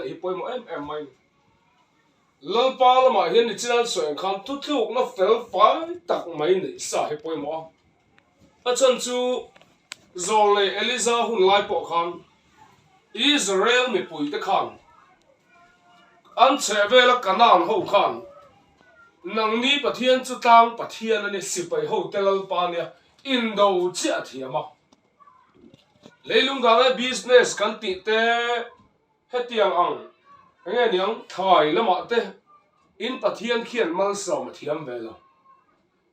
na hi poi mo em mai lalpa lama hian ni chinan soeng khan tu thuk na fel fai tak mai nei sa hi poi mo a chan chu zole eliza hun lai po khan Israel mi pui te khan an chevela kanan ho khan nang ni pathian chu tang pathian ani sipai ho telal pa nia indo chia thiama leilung ga business kan ti te hetiang ang nge niang thai lama te in pathian khian mal som thiam vela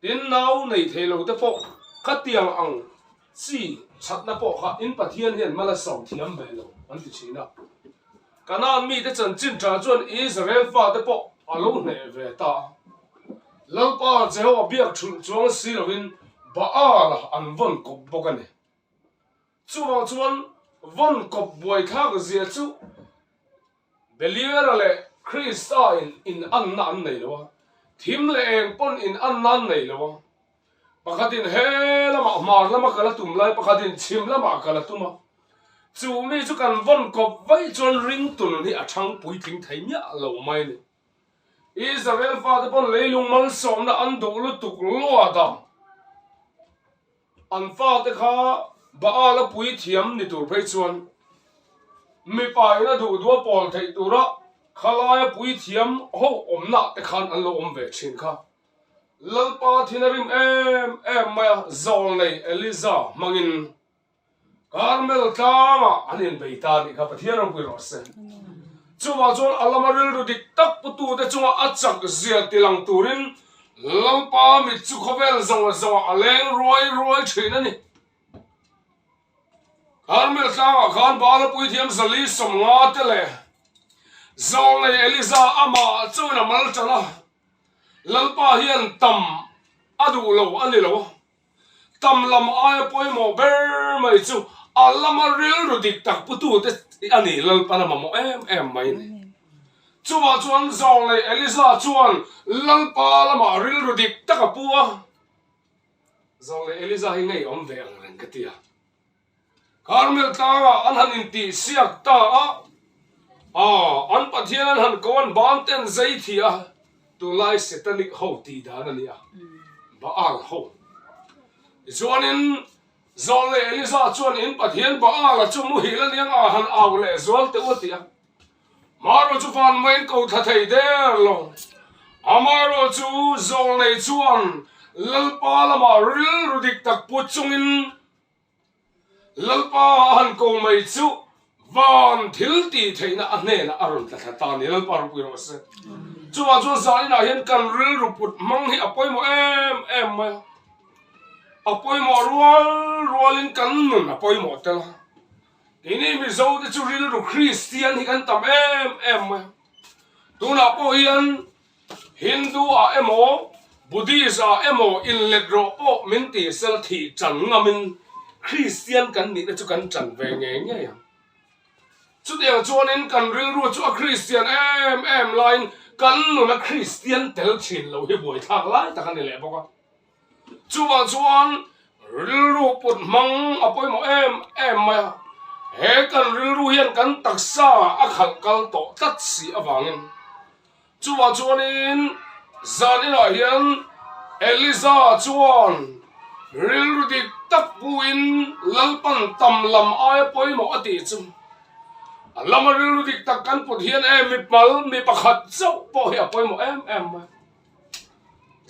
tin nau nei thelo te po khatiang ang si chatna po kha in pathian hian mala som thiam velo an ti china kanan mi te chan chin tra chuan Israel fa te po alo ne ve ta lalpa jeho biak thul chuang silovin baala an von kop bokane chuan von kop boy kha ga zia chu believer le Christa in an nan nei lo thim le eng pon in an nan nei lo pakhatin he lama mar lama kala tum lai pakhatin chim lama kala tuma chu mi chu kan von kop vai chon ring tun ni a thang pui thing thai nya lo mai ni Israel fa de pon leilung mal som na an do lu tuk lo da an fa te kha baala pui thiam ni tur phei chuan mi pai na du do pol thei tura khalaya pui thiam ho omna te khan an lo om ve thin kha lalpa thinarim em ma zol nei Eliza mangin Carmel tama anin beita ni kha pathian pui ro se chuwa chon alamaril ru dik tak putu te chunga achak zia tilang turin lalpa mi chu khovel zawa aleng roi thina ni Carmel tama khan bala pui thiam zali som nga te le zol nei Eliza ama chuna mal chana lalpa hian tam adu lo ani lo tam lam ai poi mo ber mai chu alamaril ru dik tak putu te ani lalpa na mo em mai ni chuwa chuan zol nei Eliza chuan lalpa lama ril ru dik tak apua zol nei Eliza hi nei om ve ang ren katia Carmel tawa an hanin ti siak ta an pathian han kon ban ten zai thia tu lai satanic ho ti da na nia baal ho chuanin zol nei Eliza chuan in pathian baal chu mu hi la niang a han aw le zol te utia maro chu fan main ko tha thei der lo amaro chu zol nei chuan lalpa lama ril rudik tak puchungin lalpa han ko mai chu van thil ti theina a hne na aron tha ta ni lalpa ru pi ro se chuwa chu zai na hian kan ril ru put mang hi apoi mo em ma apoi mo rualin kan nun apoi mo tel ini mi zo de chu ril ru Christian hi kan tam em ma tuna po hian Hindu a emo Buddhist a emo in ledro po min ti sel thi chan ngamin Christian kan ni chu kan chan ve nge ya chu de chuanin kan ril ru chu a Christian em line kan nu na Christian tel chin lo hi boi thak lai ta kan ni le boka chuwa chuan ril ru put mang apoi mo em ma he kan ril ru hian kan taksa a khal kal to tat si awangin chuwa chuanin zanina hian Eliza chuan ril ru dik tak puin lalpan tam lam ai poi mo ati chum lama ril ru dik tak kan put hian mi pal mi pakhat chau po hi apoi mo em ma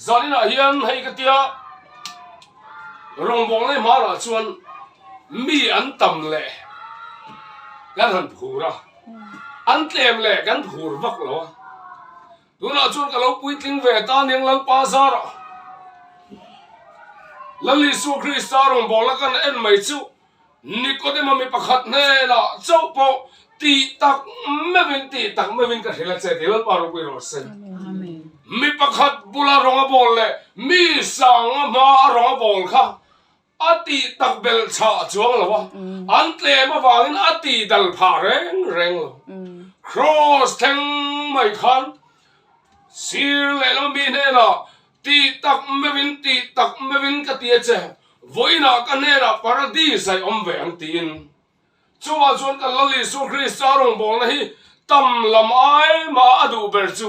zanina hian hei ka tia rong bong le mara chuan mi an tam le kan han phura an tlem le kan phur vak lo tuna chuan ka lo pui tling ve ta niang lalpa zara lali su Krista rong bong la kan en mai chu Nicodemus mi pakhat ne la chau po ti tak mevin ka hela che del paru pi ro se mi pakhat bula ronga bol le mi sang ma ronga bol kha ati tak bel cha chuang lo wa an tle ma wangin ati dal pha reng lo cross theng mai khan sir le lo mi ne la ti tak mevin ka ti che voina ka ne ra paradise ai om ve ang tin chuwa chuan ka lali su Krista rong bol na hi tam lam ai ma adu ber chu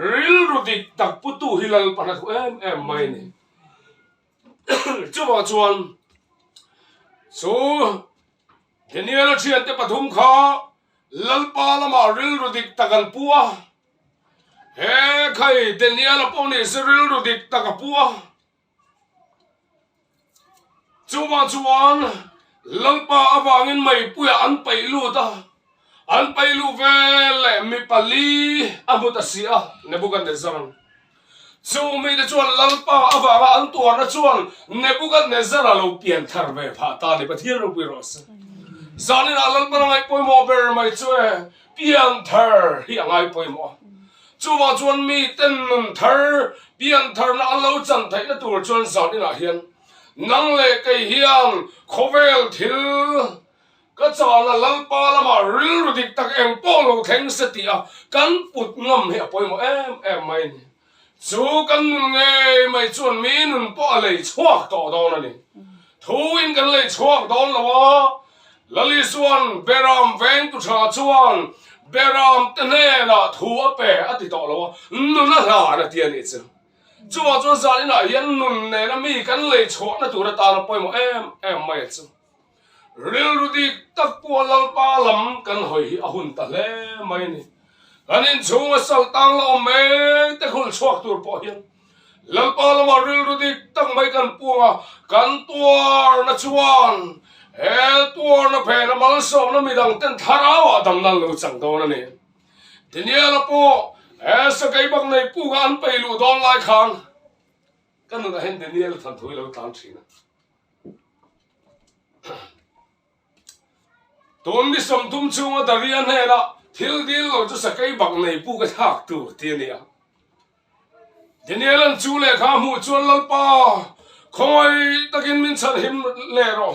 ril rudik tak putu hilal panat em mai ni chu ba chuan chu Daniel thian te pathum kha lalpa lama ril rudik takan puwa he khai Daniel poni ril rudik takapua chu ba chuan lalpa awangin mai puya an pailu ta an pailu vele mi pali amuta sia Nebuchadnezzar chu mi de chuan lalpa awanga an tuar na chuan Nebuchadnezzar lo pian thar ve pha ta ni pathian ro piros zanin lalpa ngai poimo ber mai chue pian thar hi angai poimo chu wa chuan mi ten thar pian thar na lo chan thai na tur chuan zanin a hian nang le kai hian khovel thil ka chana lalpa lama ril rudik tak eng polo theng setia kan put ngam he poimo em mai ni chu kan nge mai chuan mi nun po le chuak to do na ni thu in kan le chuak don lawa lali suan beram veng tu tha chuan beram tene na thu ape ati to lawa nun na la na tian ni chu chuwa chuan zalin a hian nun ne na mi kan le chuak na tur ta na poimo em mai chu ril rudik tak pu lalpa lam kan hoi a hun ta le mai ni kanin chunga sal tang la me te khul chuak tur po hian lalpa lama ril rudik tak mai kan puanga kan tuar na chuan tuar na phe na mal som na midang ten tharawa dam nan lo chang do na ni Daniel po sa kai bak nei pu ga an pailu don lai khan kan na hen Daniel than thui lo tan thina Tôn đi sống tum chung ở Darian này là thiếu đi lo cho sakai bạc này bu cái thác tu tiền này thế này lần chú lệ khám mu chuan lal pa khoi takin min chan him le ro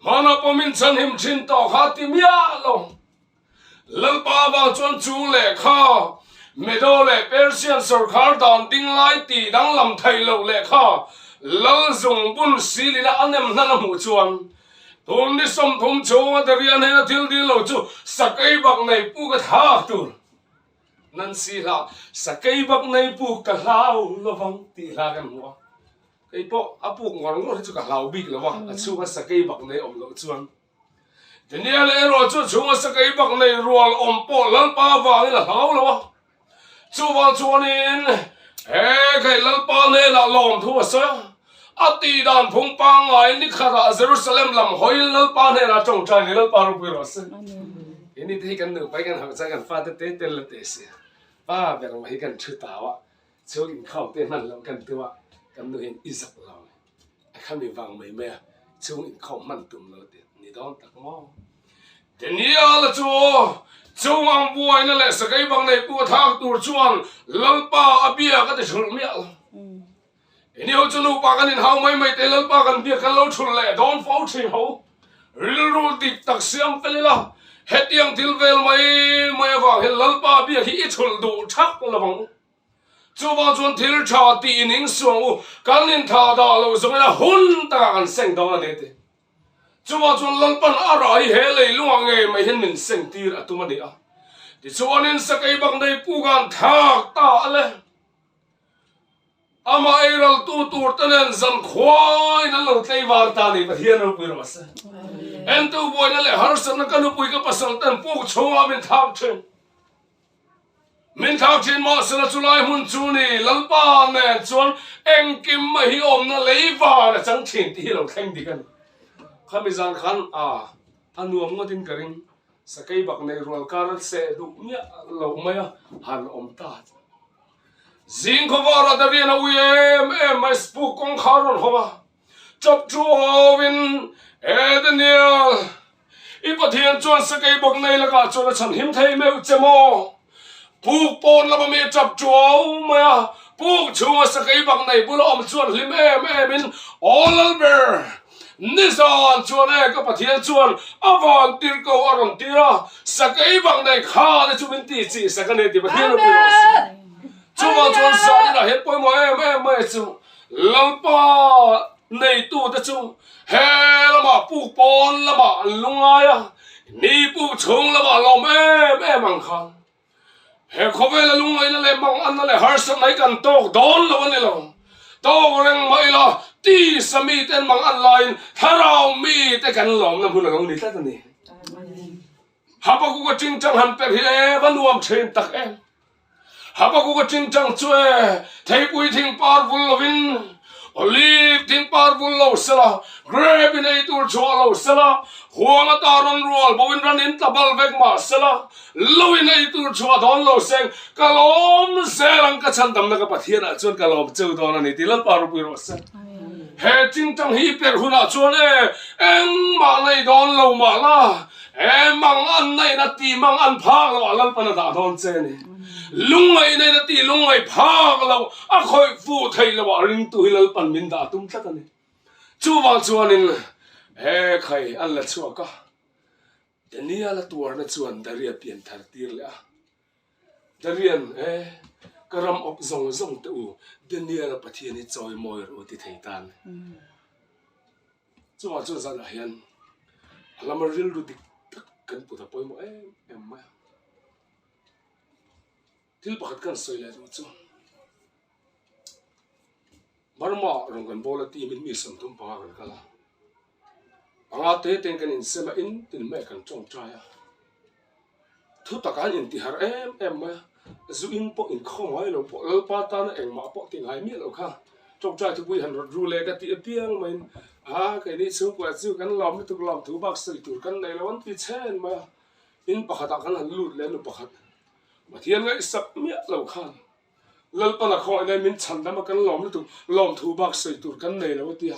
mana po min chan him chin to kha tim ya lo lal pa ba chuan chú lệ kha medo le Persian sarkar dan ding lai ti dang lam thai lo le kha lal zung bun si li na anem na mu chuan Tôn đi sống thum chung ở Darian này là thiếu đi lâu chú sakai bạc này pu cái thác tu nan si la sakai bạc này pu cái lao lo vang ti la cái mua cái bộ apu ngon ngon chú cái lao big lo vang chú cái sakai bạc này om lo chuan thế này là rồi chú chung cái sakai bạc này rồi om po lal pa vang là lao lo chú vang chuan in cái lal pa này là lom thu sao ati dan phung pa ngai ni khara Jerusalem lam hoi lal pa ne na chong chai ni lal pa ru pi ro se ini thi kan nu pai kan ha cha kan fa te te le te se pa be ro hi kan thu ta wa chu in khau te nan lo kan tu wa kan nu in izak lo kha mi wang mai me chu in khau man tum lo te ni don tak mo te ni ala chu chu ang buai na le sa kai bang nei pu thak tur chuan lal pa abia ka te chul mi al ini ho chunu pa kan in hau mai te lal pa kan bia kan lo chul le don fo thi ho ril ru dik tak siam pelila hetiang tilvel mai wa hel lal pa bia hi chul du thak lawang chu ba chuan thil tha ti ning suang kan in tha da lo zong na hun ta kan seng do ne te chu ba chuan lal pan ara hi he le luang nge mai hin min seng tir atuma ni a ti chuan in sakai bang dei pu gan thak ta ale ama airal tu tur tanen zan khwai na lo tlei war ta ni pathian ro pui ro sa en tu boy na le har san na kanu pui ka pasal tan pu chunga min thak chen ma sana chulai hun chu ni lalpa ne chuan eng kim ma hi om na leiwa na chang thin ti lo thleng di kan khami zan khan anuam ngodin karing sakai bak nei rol karat se du nya lo maya han om ta Zing kovara Darian a em mai spuk kong kharon hova chop chuawin Daniel ipathian chuan sakai bak nei la ka chuan chan him thei meu chemo puk pon la me chop chuaw maya puk chunga sakai bak nei bula om chuan hlim em in all over Nizan chuan ka pathian chuan awan tir ko aron tira sakai bak nei kha de chumin ti chi sakane ti pathian ro chú vào chuan sa đi là hết bôi mồi em mày chú lalpa này tu ta chú he là mà pu pon là mà lung ai à ni pu chung là mà lòng em ăn khan he khove la lung ai na le mang an na le har sa nai kan tok don lo ni lo to reng mai la ti sami ten mang an lain tharau mi te kan lom na hun ngong ni ta ni haba ku ko ching chang han pe hi van nuam chen tak em haba ku ko ching chang chue thei pui thing powerful lovin olive thing powerful lo sala grab in ai tur chwa lo sala huama ta ron rol bowin ran in tabal vek ma sala lo in ai tur chwa don lo seng kalom serang ka chan dam na ka pathian a chon kalom cheu don ani tilal paru pu ro sa he ching chang hi per huna chon eng ma nei don lo ma la em mang an này là ti mang an phá lo lal pan da don che ni lung ai này là ti lung ai phá lo a khoi fu thei lo ring tu hilal pan min da tum tlat ani chu wang chuan in he khai an la chu ka tenia la tuar na chuan daria pian thar tir le a darian karam op zong zong te u tenia la pathian ni choi moi ro ti thei tan chu wa chu za la hian lamaril ru dik kan puta poi mo em ma til pakhat kan soi la ru chu barma rong kan bola ti min mi sam tum pa kan kala anga te ten kan in sema in tin me kan chong trai a thu ta kan in ti har em ma zu in po in khom ai lo po lo pa ta na eng ma po ti ngai mi lo kha chong trai thu bui han ru le ka ti piang main cái này số của chú cái làm cái làm thứ bác sĩ tuổi cái này là vấn đề chen mà in bạc hạt cái là lụt lên bạc hạt mà thiên cái sắp miết lâu khan lần pa là khỏi này mình chăn đam cái làm thứ bác sĩ tuổi cái này là vấn đề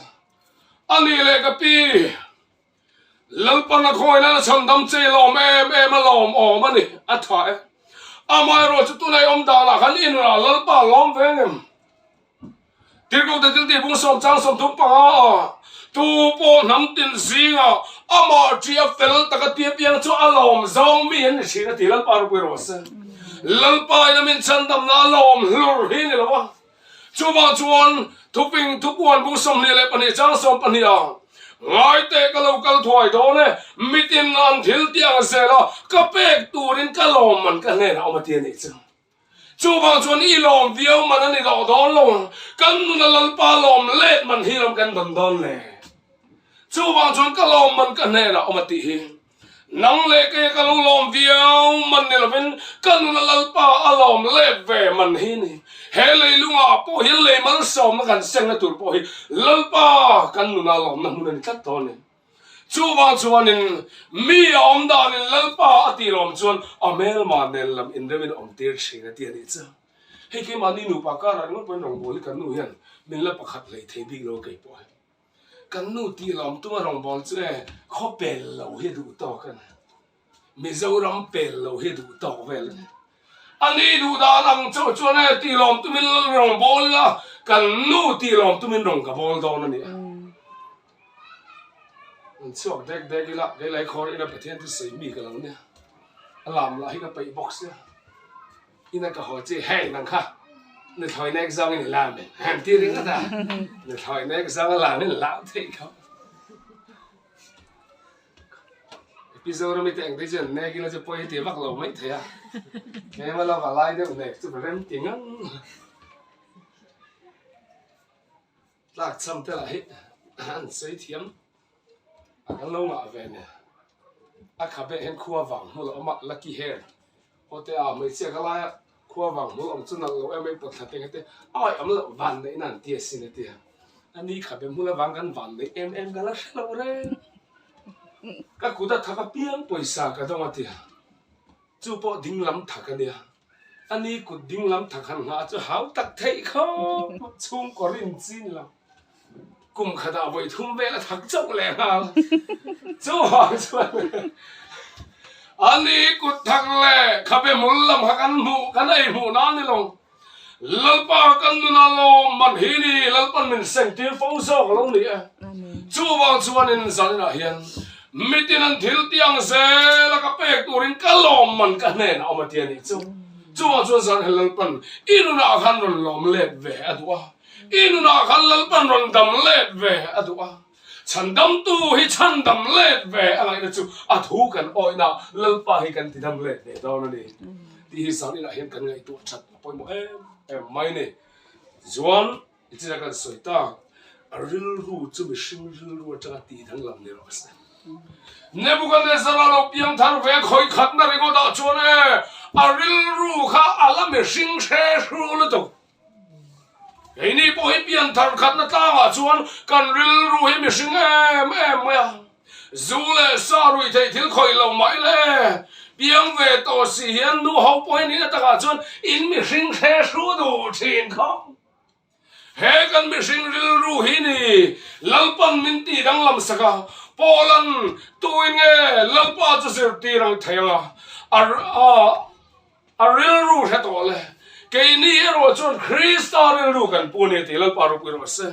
anh ấy là cái pi lần pa là khỏi này chăn đam chơi làm em mà làm mà này à thay mai rồi chú này ông đào là hắn in là lần pa làm về em tiếng câu tiếng tiếng bung sông trang sông thung pa tu po nam tin zinga ama chia fel takati piang cho alom zong mi en chi na tilal par pu ro sa lal pa na min chan dam na lom lur hi ni lo chu ba chuan thu ping thu puan bu som ni le pani chang som pani a ngai te ka lo kal thoi do ne mitin an thil tiang se la ka pek turin ka lom man ka ne na ma ti ni chu chu ba chuan i lom viau man ani do don lo kan nu na lal pa lom let man hi lam kan don don le chú vang chuan ka lom man ka ne la omati hi nang le ke ka lom viau man ne lovin kan na lalpa alom le ve man hi ni he le lunga po hi le mal som kan seng na tur po hi lalpa kan na lom na mun ni tat to ne chú vang chuan in mi om da ni lalpa ati lom chuan amel ma ne lam in remin om tir chi na ti ani cha he ke ma ni nu pa ka ra ngol pon rong bol kan nu hian min la pakhat le thei big lo ke po kan nu ti lam tu ma rong bol che kho pel lo he du to kan mi zo ram pel lo he du to vel ani du da lang cho cho ne ti lam tu min rong bol la kan nu ti lam tu min rong ka bol do na ni an chok dek dek la ge lai khor ina pathian tu sei mi ka lang ne alam la hi ka pai box ya ina ka ho che hey nang kha nè thôi nè sao cái này làm này hàng tiêu đến đó nè thôi nè sao cái làm nên lão thế không bây giờ mình tưởng thấy chuyện này cái là chỉ bôi tiền bạc lầu mấy thế à cái màเราvào lại được này chụp lên tiếng ngắn lạc xăm thế là hết ăn sấy thiếm ăn lâu mà về nè ăn cà phê hen khua vàng mua là mặt lucky hair ô thế à mấy chiếc cái lại khua vàng mua ông chân là lâu em ấy bật thật cái ai ông là vàng đấy nè tiệt xin đấy tiệt anh đi cà phê mua là vàng gan đấy em cái là lâu đấy các cụ ta thắc cái piang paisa cái đó mà tiệt chú bỏ đinh lắm thắc cái này anh đi cụ đinh lắm thắc hàng ngã chú háo tắc thấy không chung có linh chín lắm cùng khá đạo với thum về là thắc chốc lẹ à chú hỏi chú anh đi cụ thắc lẹ cà phê mua làm hắc ăn mù cái này mù nó này lòng lalpa kan na lo man hini lalpan min seng ti phong so long ni chu wang chuan in zan na hian mitin an thil tiang se la ka pek turin kalom man ka ne na oma tiani chu wang chuan zan lalpan inuna khan ron lom let ve adwa inuna khan lalpan ron dam let ve adwa chan dam tu hi chan dam let ve angai na chu a thu kan oi na lalpa hi kan ti dam let ve do na ni ti hi sang ina hian kan ngai tu chat poi mo em mai ne zuan ichira kan soita aril ru chu mi shing ril ru cha ti thang lam ni ro sa Nebuchadnezzar lo piang thar ve khoi khat na ringo da chuan aril ru kha ala me shing she shru le to ini po hi piang thar khat na ta wa chuan kan ril ru hi me shing em ya zule sarui thei thil khoi lo mai le piang ve to si hian nu ho poi ni ta ka chuan in me shing she shru du thin khong he kan me shing ril ru hi ni lalpan min ti dang lam saka Poland tuin nge lalpa chu sir ti rang thayanga ril ru he to le ke ni ero chon Krista ril ru kan pune ti lalpa ru pu ro se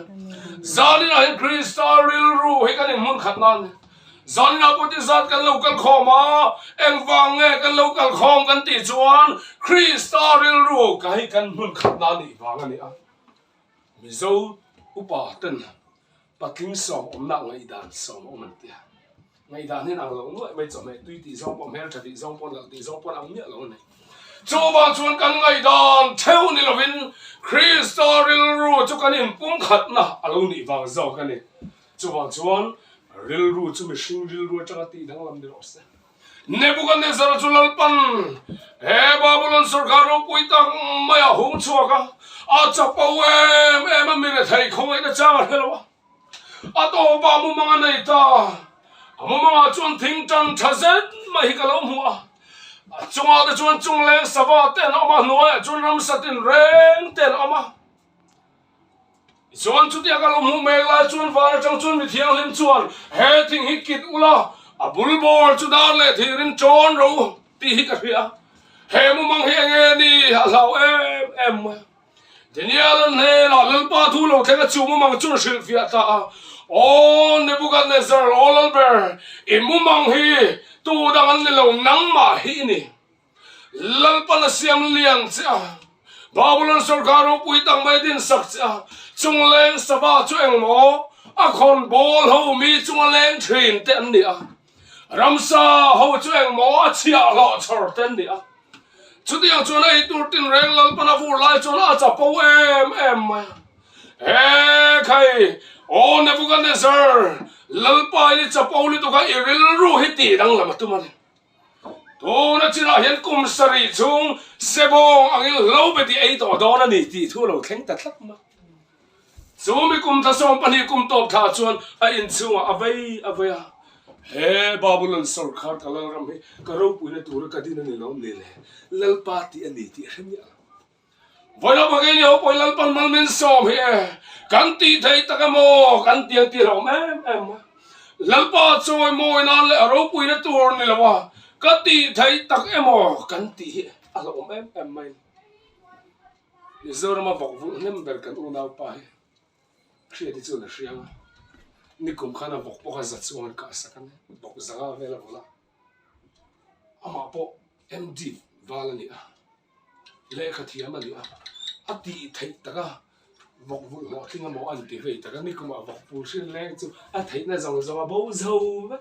zani na Krista ril ru he kan mun khat nan zani na pu ti zat kan local khoma eng wang nge kan local khom kan ti chuan Krista ril ru kai kan mun khat nan ni wang ani a mi zo upa ten Patling song na ngai dan song man tia ngai dan ni nang lo noi mai chom mai tui ti song pom her thavi song pon la ti song pon ang nya lo nei chu ba chuan kan ngai dan theu ni lovin Christoril ru chu kan in pum khat na alo ni wang zo kan ni chu ba chuan ril ru chu mi shing ril ru cha ti dang lam ni ro se Nebuchadnezzar chu lalpan he Babylon sarkar ro pui tang maya hung chua ka a cha pau em mi re thai khong ai na cha helo ato ba mu mga nei ta mu mga chuan thing chan thazet ma hi kalo mu a chunga de chuan chung leng sawa ten ama noi chuan ram satin reng ten ama chuan chu tia kalo mu me la chuan va chang chuan mi thiang lim chuan he thing hi kit ula a bulbor chu dar le thirin chon ro ti hi ka ria he mu mang hi nge ni a lau em Daniel ne la lalpa thu lo kha chu mu mang chun sil fia ta Nebuchadnezzar Olber imumang hi tu dangan nilo nang ma hi ni lalpa na siam liang cha Babylon sarkaro pui tang mai din sak cha chung leng saba chu eng mo a khon bol ho mi chung leng thin ten ni a ramsa ho chu eng mo a chia lo chor ten ni a chu tiang chu nei tur tin reng lalpa na fur lai chu na cha po em khai Nebuchadnezzar lalpa ni chapau ni to ka iril ru hi ti dang lam tu man to na china hian kum sari chung sebong angil lo be ti ei to do na ni ti thu lo thleng ta thlak ma chu mi kum tha som pani kum top tha chuan a in chunga avei he Babylon sarkar kalang ram hi karo pu ne tur ka din ni lom le lalpa ti ani ti hemya Voila bagay yo po lalpan malmin som hi kanti thai takamo kanti ang tiro em lalpa choy mo ina le aro pui na tur ni lawa kanti thai tak emo kanti alo em mai ni zora ma bok vu nem ber kan una pa khri di chu na shriang ni kum khana bok po ka za chuan ka sakan bok zaga vela wala ama po md valani a le khathia ma li a ati thai taka vok vu ho thinga mo an ti ve taka ni kuma vok pu shin leng chu a thai na zong zong a bo zo va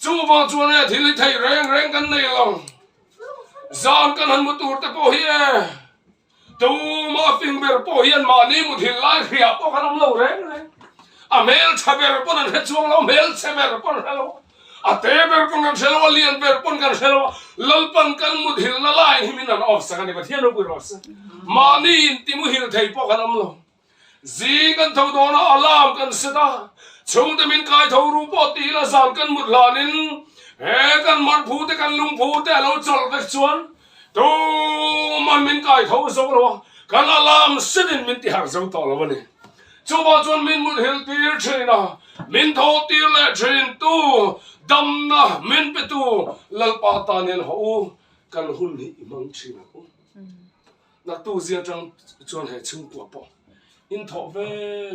chu ba chu ne thil thai reng kan nei long zan kan han mu tur te po hi tu ma finger po hian ma ni mu thil lai khria po kan lo reng a mel chaber pon an he chuang lo mel chaber pon hello a teber pon kan selo lian ber pon kan selo lalpan kan mu thil na lai himin an off sakani ba thian ro pu ros mani in timu hil thei po kan amlo zi kan tho do na alam kan sita chung te min kai tho ru po ti la san kan mut lanin he kan mar phu te kan lung phu te lo chol vek chuan tu man min kai tho zo lo kan alam sidin min ti har zo to lo bani chu ba chuan min mut hil tir thina min tho tir le thin tu dam na min pe tu lalpa ta nen ho kan hun ni imang thina na tu zia chang chuan he chung pu po in tho ve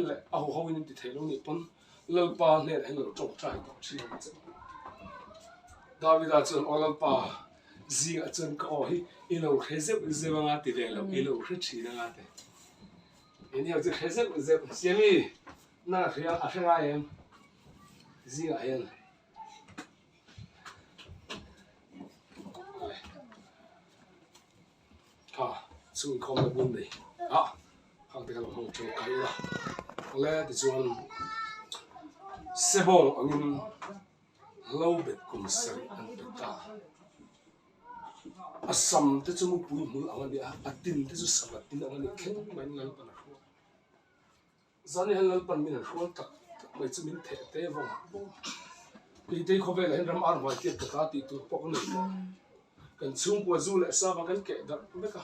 le a ho in ti thelo ni pon lalpa ne hen lo chok trai to chi ma che Davida chuan lalpa zia chuan ko hi ilo kheze zewanga ti ve lo ilo khri na nga te ini au che kheze ze siami na khia a khanga em gì à hiền chung không được buồn đi hàng thì cái lòng hồng châu cái là lẽ thì chuan xe bông anh em lâu bệt cùng sợi anh được ta asam te chu pui mu ang dia atin te chu samatin ang ni khen man lal pan ro zani hal lal pan min ro tak mai chu min the te vong pi te kho ve la ram ar wa ti ka ti tu pok ni kan chung po zu le sa ba kan ke da be ka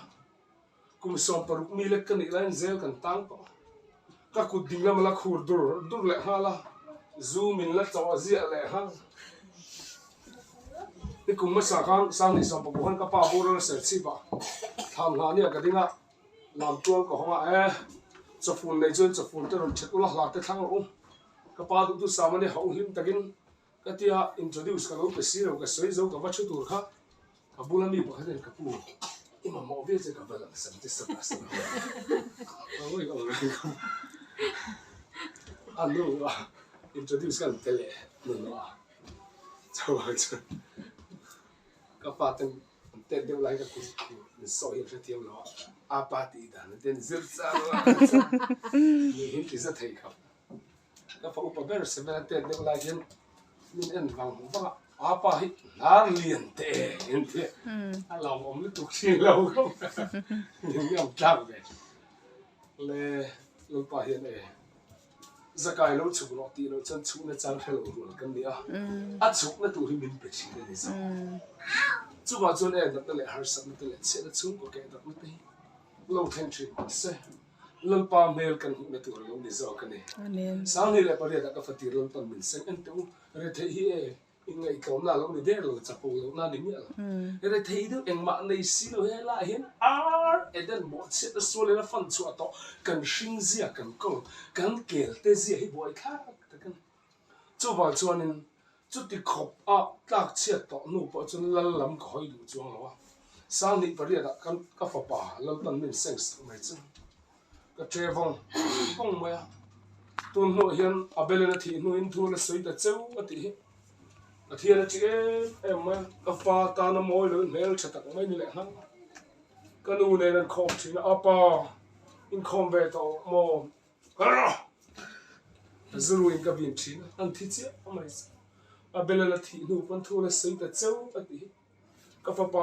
kum som par mi le kan ni lain zel kan tang pa ka ku ding la mala khur dur le hala zu min la chawa zia le haนี่กุมมาสักครั้งสร้างในสมบูรณ์ก็ป้าบูรณะเสร็จสิบ่ทำงานเนี่ยก็ดิ้งอ่ะนำตัวก็ห้องจะฝุ่นในจนจะฝุ่นจะรถเช็ดอุลหลาดที่ทางลงก็ป้าทุกสามัญเนี่ยเขาหิมตะกินก็ที่อ่ะ introduce กันเราไปซื้อเราก็ซื้อเราก็วัดชุดตัวค่ะก็บุญมีบ่ให้เดินกับปู่อีมันมองเบี้ยจะกับเราสั่งที่สักสักเอาไว้ก็เลยอันนู้นว่า introduce กันเทเลนู่นว่าเจ้าว่าจะก็ป้าตั้งเต้นเดียวไรก็คุณสอยเทียมล้ออาปาตีด่านเต้นซิลซ่ามีหินที่จะถีครับก็พออุปเบอร์เสร็จแล้วเต้นเดียวไรยันมีเอ็นฟังผมว่าอาปาหิน่าเลียนเตะเห็นเถอะเราผมไม่ถูกชิงเราก็ยังยอมจับเลยเลยลูกป้าเห็นเองสกายเราชุกนอตีเราจนชุกนั่นจังเท่าเรากันเนี่ยชุกนั่นตัวที่มันเป็นสิ่งนี้สิจุดว่าจนนั่นแหละหาสักนั่นแหละเชื่อชุกก็แก่ดับไม่ได้เราแทนทริปเสียเราป้าเมลกันนั่นตัวเราไม่รู้กันเนี่ยสามนี่แหละประเดี๋ยวก็ฟัดที่เราตอนมินเซนอันตัวเรื่องที่ยังไงเขาหน้าเราไม่ได้เราจะพูดเราหน้าดิมีอะไรเรื่องที่ดูเองมาในสิ่งเราเห็นละเห็นเดินหมดเสร็จส่วนเราฟันชัวต่อกันชิงเสียกันกงกันเกลเตเสียให้บ่อยค่ะแต่กันจุดว่าจวนนึงจุดที่ขบตักเชียต่อหนูพอจนละลำก็ให้ดูจวงแล้วสร้างนี่ประเดี๋ยวกันก็ฝ่าป่าเราตอนนี้เซ็งส์ไม่จริงก็เจ้าฟงฟงมาตัวหนูเห็นอาเบลนาทีหนูอินทัวร์สวยแต่เจ้าอดีอาทิตย์ละจีมันก็ฟ้าตาหน้ามอยเลยเมลชัดตักไม่นี่แหละฮะก็นู่นในนั้นคอมทีนะป้าอินคอมเวทโมก็รอจะรู้อินกับวินทีนะอันที่เจ้าไม่ใช่อาเบลนาทีหนูพันทัวร์สวยแต่เจ้าอดีก็ฟ้าป้า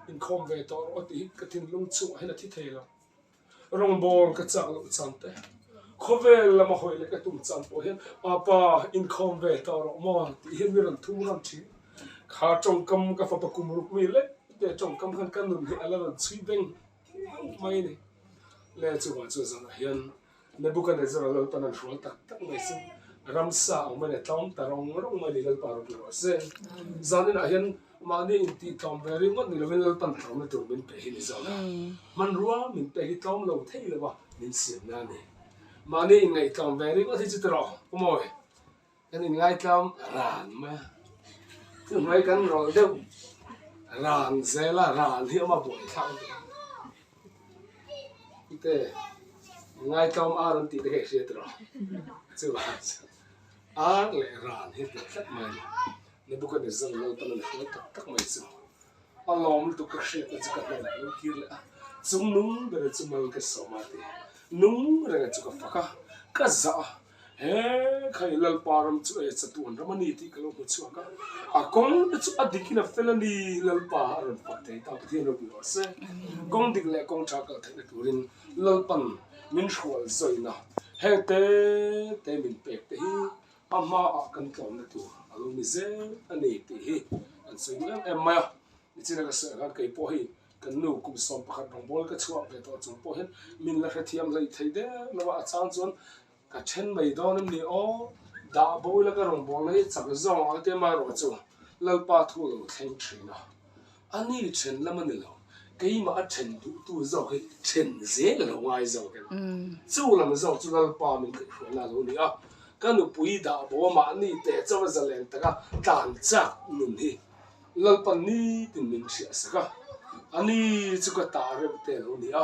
อินคอมเวทอดีก็ทิ้งลงชั่วให้นาทีเทละรองบอลก็จังลงจันเตเขาเวลมาหอยเลยก็ตุ้มจันพอเห็นป้าอินคอมเวทอร์มอที่เห็นมีรันทุ่งรันทีขาจงกำกับฟ้าปกุมรุกมีเล็กเดี๋ยวจงกำกันนุ่นเห็นอะไรรันชีเด้งไม่เนี่ยแล้วจู่ว่าจู่จังเห็นในบุกันในจราเราตอนนั้นชัวร์ตักไม่ซึ่งรำสาวมันเนี่ยต้องแต่รองไม่ได้เล่นปารุตัวเสียจันนี่นะเห็นมาเนี่ยอินที่ทำแบบนี้มันนี่เราไม่เล่นตันทำไม่ตัวมันไปเห็นจังมันรู้ว่ามันไปที่ทำเราเท่เลยว่ามันเสียงนั่นเนี่ยมาเนี่ยยังไงทำแบบนี้ก็ที่จะรอผมว่ากันยังไงทำร้านมาคือไม่กันรอเดี๋ยวร้านเสร็จละร้านที่เอามาบ่อยทำแต่ยังไงทำอะไรที่ได้เสียตรอจู่ว่าอะไรร้านที่ได้สักไม่เนี่ยบุคคลที่จะเราตอนนั้นเขาตักไม่สู้อารมณ์ตุกเสียก็จะกัดไม่ได้เราคิดเลยจุ่มนุ่งเดี๋ยวจุ่มมันก็สมาธินุ่งเรื่องจุกฟักก็จะใครเล่าปารมจุเอจะตัวนั้นมันนี่ที่เขาพูดชัวร์กันกงจุอดีตนับเฟลนี่เล่าปารมปัตย์ตาปฏิโนบิโอเซ่กงดิกเล่กงจากกันที่ตัวรินเล่าปันมินชัวร์ใจนะเตมินเป็กที่อามากันตอนนั้นตัวอารมณ์มิเซอันนี้ที่อันสวยงามมานี่ที่เราเสือกันไก่พอให้กันนูกุมสมพักของบอลก็ชัวร์ไปต่อจงพอเห็นมินละเทียมเลยไทยเด้อว่าอาจารย์ส่วนก็เช่นไม่โดนนี่อ๋อดาบอยแล้วก็รองบอลเลยจับจ้องเอาแต่มาโรจูเล่าปาทูเราแทงทรีนะอันนี้เช่นละมันนี่เราก็ยิ่งมาเช่นตัวจ้องให้เช่นเสียเราไงจ้องกันจู่ละมันจ้องจู่เล่าปามันก็หัวหน้าเราเนี่ยก็นูปุยดาบอมานี่แต่เจ้าจะเล่นแต่ก็ต่างจากนุ่นที่เล่าปานี่ถึงมันเสียสักอันนี้จู่ก็ตาเริ่มเตะเราเนี่ย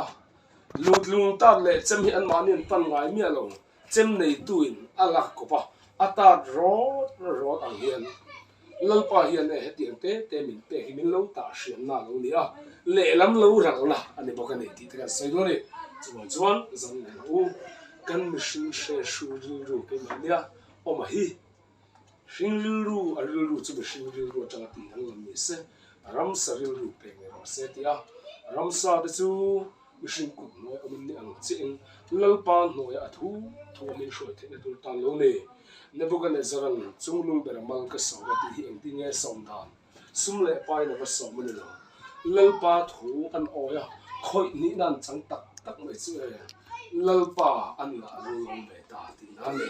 ลุงตาเล่จำให้อันมาเนี่ยปันไงเมียเราเจมในตุยนอะไรก็ปะ ata ro ang hian lalpa hian e hetiang te min pe himin lo ta hriam na lo ni a le lam lo rang na ani boka ni ti ka sai lo ni chuan zan na u kan mihring she shu ru ke mania o ma hi hring ru a ru chu hring ru tanga ti hang lam ni se ram sa ru pe me ro se ti a ram sa de chu mihring ku noi amin ni ang ching lalpa noi a thu min shoi the tu tan lo ni ne boka ne zaran chunglung ber mal ka so ga ti hi eng ti nge som dan sum le pai na ba so mun lo lalpa thu an oya khoi ni nan chang tak mai chu e lalpa an la lom be ta ti na le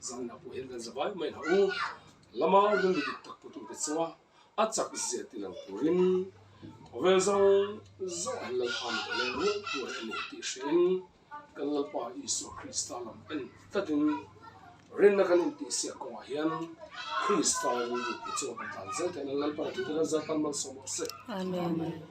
zan na pu hen ga zawai mai na u lama dun di tak pu tu te chuwa a chak ze ti lang purin ovel zo an lalpa mi le ru tu ni ti shin kan lalpa isu krista lam en tatin rin na kan ti sia ko hian krista ru ti chu kan tan zel te na lalpa ti da za kan mal so se amen